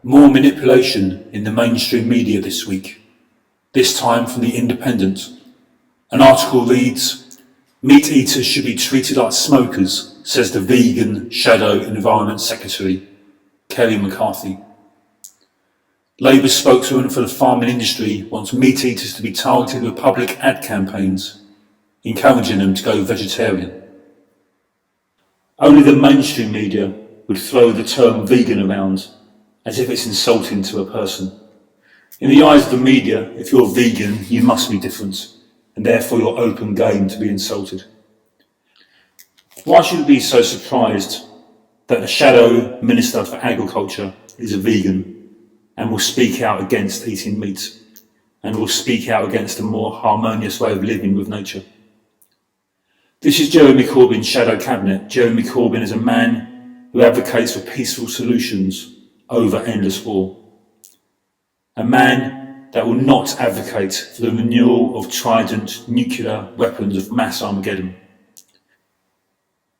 More manipulation in the mainstream media this week, this time from The Independent. An article reads, "Meat eaters should be treated like smokers," says the vegan Shadow Environment Secretary, Kerry McCarthy. Labour spokeswoman for the farming industry wants meat eaters to be targeted with public ad campaigns, encouraging them to go vegetarian. Only the mainstream media would throw the term vegan around as if it's insulting to a person. In the eyes of the media, if you're vegan, you must be different, and therefore you're open game to be insulted. Why should we be so surprised that the Shadow Minister for Agriculture is a vegan and will speak out against eating meat and will speak out against a more harmonious way of living with nature? This is Jeremy Corbyn's shadow cabinet. Jeremy Corbyn is a man who advocates for peaceful solutions over endless war. A man that will not advocate for the renewal of Trident nuclear weapons of mass Armageddon.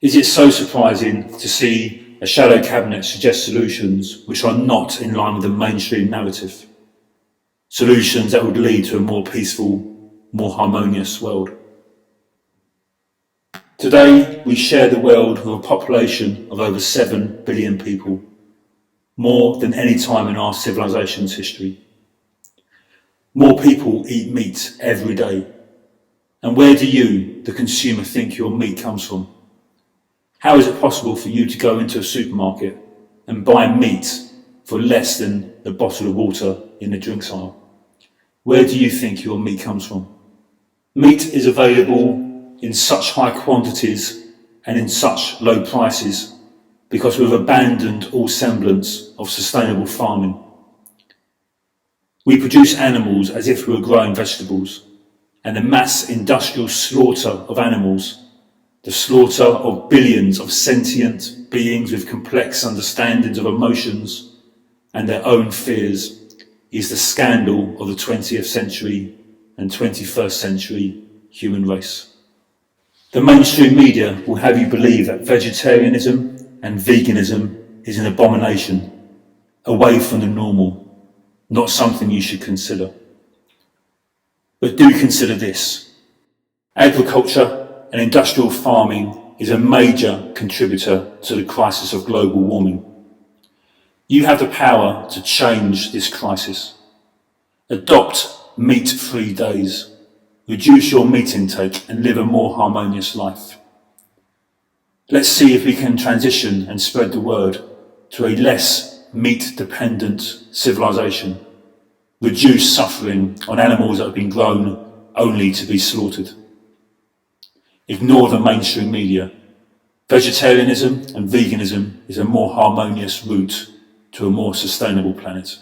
Is it so surprising to see a shadow cabinet suggest solutions which are not in line with the mainstream narrative? Solutions that would lead to a more peaceful, more harmonious world. Today, we share the world with a population of over 7 billion people, more than any time in our civilization's history. More people eat meat every day. And where do you, the consumer, think your meat comes from? How is it possible for you to go into a supermarket and buy meat for less than a bottle of water in the drinks aisle? Where do you think your meat comes from? Meat is available in such high quantities and in such low prices because we've abandoned all semblance of sustainable farming. We produce animals as if we were growing vegetables, and the mass industrial slaughter of animals, the slaughter of billions of sentient beings with complex understandings of emotions and their own fears, is the scandal of the 20th century and 21st century human race. The mainstream media will have you believe that vegetarianism and veganism is an abomination, away from the normal, not something you should consider. But do consider this. Agriculture and industrial farming is a major contributor to the crisis of global warming. You have the power to change this crisis. Adopt meat-free days. Reduce your meat intake and live a more harmonious life. Let's see if we can transition and spread the word to a less meat-dependent civilization. Reduce suffering on animals that have been grown only to be slaughtered. Ignore the mainstream media. Vegetarianism and veganism is a more harmonious route to a more sustainable planet.